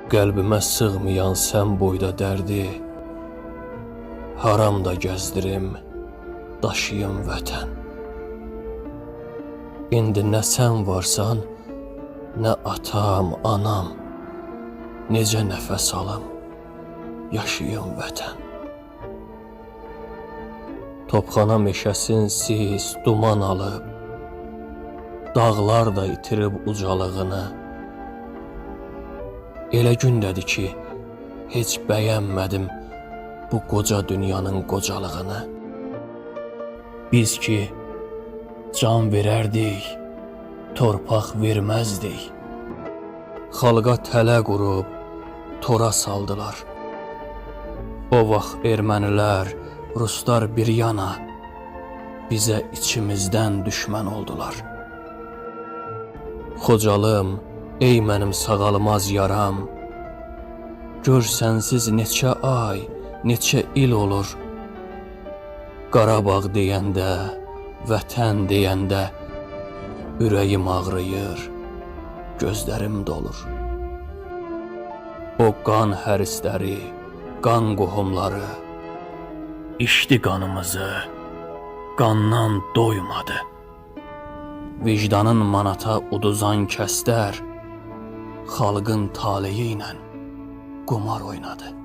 Qəlbimə sığmayan sən boyda dərdi, haram da gəzdirim, daşıyım vətən. İndi nə sən varsan, nə atam, anam, necə nəfəs alım, yaşayım vətən. Topxana meşəsin sis, duman alıb, dağlar da itirib ucalığını. Elə gündədir ki, heç bəyənmədim bu qoca dünyanın qocalığını. Biz ki, can verərdik, torpaq verməzdik. Xalqa tələ qurub, tora saldılar. O vaxt ermənilər, ruslar bir yana, bizə içimizdən düşmən oldular. Xocalım, ey mənim sağalmaz yaram, gör sənsiz neçə ay, neçə il olur. Qarabağ deyəndə, vətən deyəndə, ürəyim ağrıyır, gözlərim dolur. O qan hərisləri, qan qohumları, içdi qanımızı, qandan doymadı. Vicdanın manata uduzan kəslər, xalqın taleyi ilə qumar oynadı.